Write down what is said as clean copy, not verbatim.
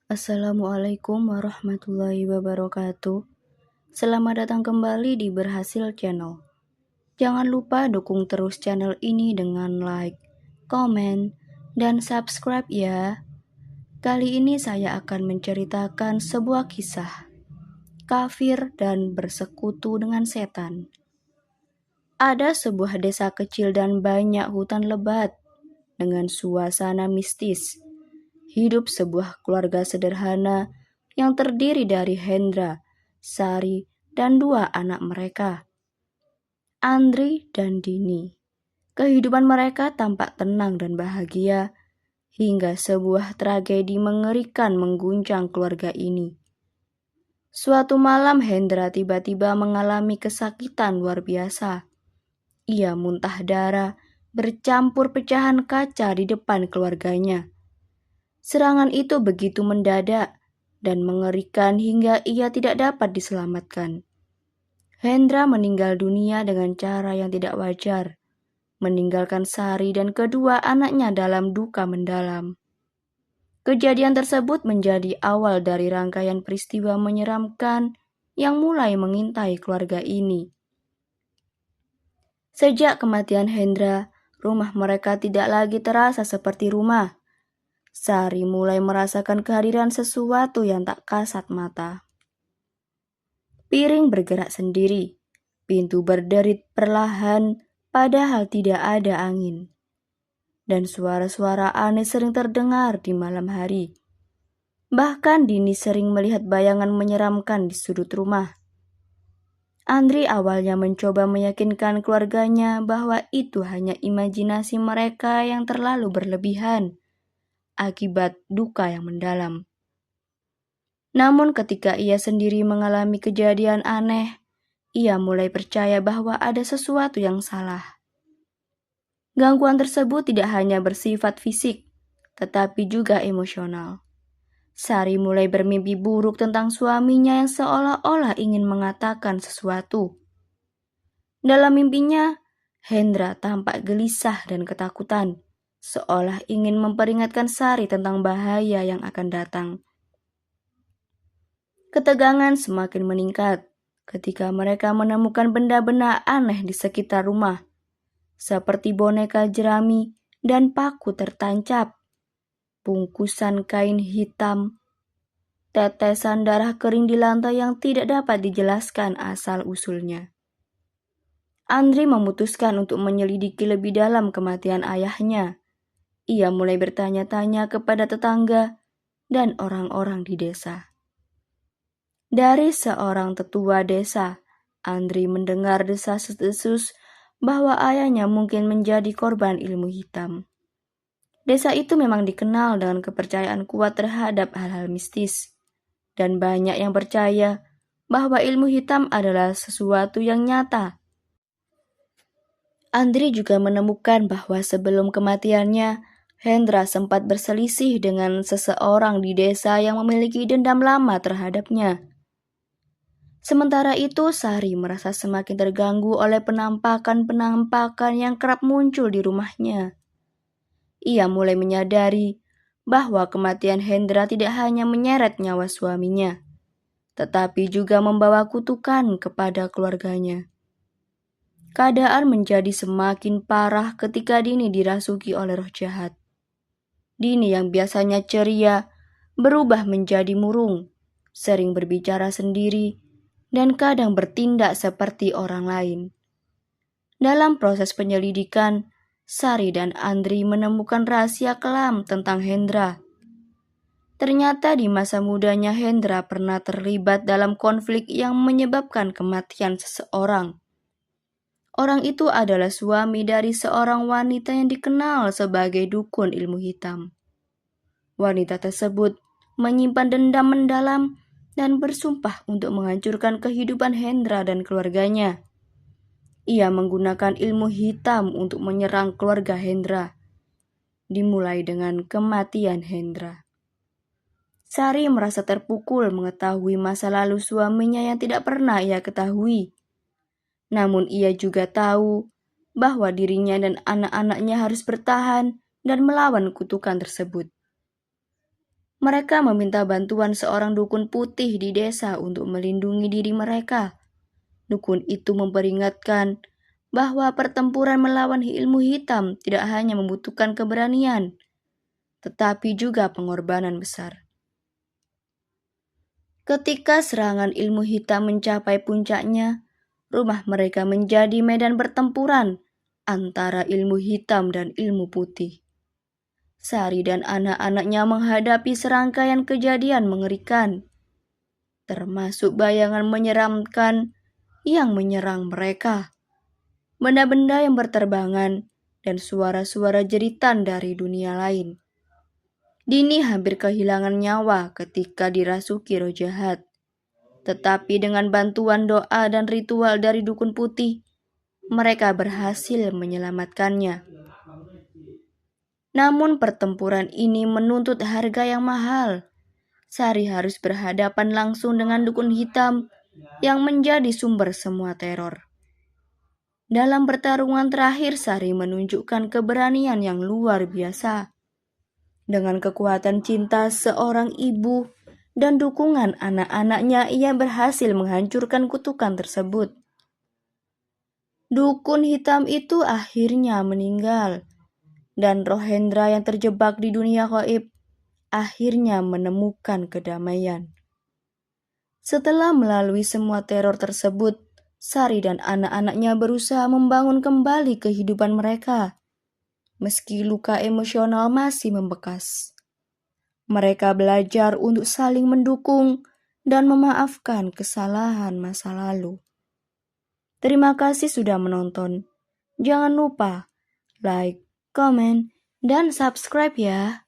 Assalamualaikum warahmatullahi wabarakatuh. Selamat datang kembali di Berhasil Channel. Jangan lupa dukung terus channel ini dengan like, komen, dan subscribe ya. Kali ini saya akan menceritakan sebuah kisah kafir dan bersekutu dengan setan. Ada sebuah desa kecil dan banyak hutan lebat dengan suasana mistis. Hidup sebuah keluarga sederhana yang terdiri dari Hendra, Sari, dan dua anak mereka, Andri dan Dini. Kehidupan mereka tampak tenang dan bahagia hingga sebuah tragedi mengerikan mengguncang keluarga ini. Suatu malam Hendra tiba-tiba mengalami kesakitan luar biasa. Ia muntah darah bercampur pecahan kaca di depan keluarganya. Serangan itu begitu mendadak dan mengerikan hingga ia tidak dapat diselamatkan. Hendra meninggal dunia dengan cara yang tidak wajar, meninggalkan Sari dan kedua anaknya dalam duka mendalam. Kejadian tersebut menjadi awal dari rangkaian peristiwa menyeramkan yang mulai mengintai keluarga ini. Sejak kematian Hendra, rumah mereka tidak lagi terasa seperti rumah. Sari mulai merasakan kehadiran sesuatu yang tak kasat mata. Piring bergerak sendiri, pintu berderit perlahan padahal tidak ada angin. Dan suara-suara aneh sering terdengar di malam hari. Bahkan Dini sering melihat bayangan menyeramkan di sudut rumah. Andri awalnya mencoba meyakinkan keluarganya bahwa itu hanya imajinasi mereka yang terlalu berlebihan akibat duka yang mendalam. Namun ketika ia sendiri mengalami kejadian aneh, ia mulai percaya bahwa ada sesuatu yang salah. Gangguan tersebut tidak hanya bersifat fisik, tetapi juga emosional. Sari mulai bermimpi buruk tentang suaminya yang seolah-olah ingin mengatakan sesuatu. Dalam mimpinya, Hendra tampak gelisah dan ketakutan, seolah ingin memperingatkan Sari tentang bahaya yang akan datang. Ketegangan semakin meningkat ketika mereka menemukan benda-benda aneh di sekitar rumah, seperti boneka jerami dan paku tertancap, bungkusan kain hitam, tetesan darah kering di lantai yang tidak dapat dijelaskan asal-usulnya. Andri memutuskan untuk menyelidiki lebih dalam kematian ayahnya. Ia mulai bertanya-tanya kepada tetangga dan orang-orang di desa. Dari seorang tetua desa, Andri mendengar desas-desus bahwa ayahnya mungkin menjadi korban ilmu hitam. Desa itu memang dikenal dengan kepercayaan kuat terhadap hal-hal mistis, dan banyak yang percaya bahwa ilmu hitam adalah sesuatu yang nyata. Andri juga menemukan bahwa sebelum kematiannya, Hendra sempat berselisih dengan seseorang di desa yang memiliki dendam lama terhadapnya. Sementara itu, Sari merasa semakin terganggu oleh penampakan-penampakan yang kerap muncul di rumahnya. Ia mulai menyadari bahwa kematian Hendra tidak hanya menyeret nyawa suaminya, tetapi juga membawa kutukan kepada keluarganya. Keadaan menjadi semakin parah ketika Dini dirasuki oleh roh jahat. Dini yang biasanya ceria berubah menjadi murung, sering berbicara sendiri, dan kadang bertindak seperti orang lain. Dalam proses penyelidikan, Sari dan Andri menemukan rahasia kelam tentang Hendra. Ternyata di masa mudanya Hendra pernah terlibat dalam konflik yang menyebabkan kematian seseorang. Orang itu adalah suami dari seorang wanita yang dikenal sebagai dukun ilmu hitam. Wanita tersebut menyimpan dendam mendalam dan bersumpah untuk menghancurkan kehidupan Hendra dan keluarganya. Ia menggunakan ilmu hitam untuk menyerang keluarga Hendra, dimulai dengan kematian Hendra. Sari merasa terpukul mengetahui masa lalu suaminya yang tidak pernah ia ketahui. Namun ia juga tahu bahwa dirinya dan anak-anaknya harus bertahan dan melawan kutukan tersebut. Mereka meminta bantuan seorang dukun putih di desa untuk melindungi diri mereka. Dukun itu memperingatkan bahwa pertempuran melawan ilmu hitam tidak hanya membutuhkan keberanian, tetapi juga pengorbanan besar. Ketika serangan ilmu hitam mencapai puncaknya, rumah mereka menjadi medan pertempuran antara ilmu hitam dan ilmu putih. Sari dan anak-anaknya menghadapi serangkaian kejadian mengerikan, termasuk bayangan menyeramkan yang menyerang mereka, benda-benda yang berterbangan, dan suara-suara jeritan dari dunia lain. Dini hampir kehilangan nyawa ketika dirasuki roh jahat. Tetapi dengan bantuan doa dan ritual dari dukun putih, mereka berhasil menyelamatkannya. Namun pertempuran ini menuntut harga yang mahal. Sari harus berhadapan langsung dengan dukun hitam yang menjadi sumber semua teror. Dalam pertarungan terakhir, Sari menunjukkan keberanian yang luar biasa. Dengan kekuatan cinta seorang ibu dan dukungan anak-anaknya, ia berhasil menghancurkan kutukan tersebut. Dukun hitam itu akhirnya meninggal, dan Rohendra yang terjebak di dunia gaib akhirnya menemukan kedamaian. Setelah melalui semua teror tersebut, Sari dan anak-anaknya berusaha membangun kembali kehidupan mereka, meski luka emosional masih membekas. Mereka belajar untuk saling mendukung dan memaafkan kesalahan masa lalu. Terima kasih sudah menonton. Jangan lupa like, comment, dan subscribe ya.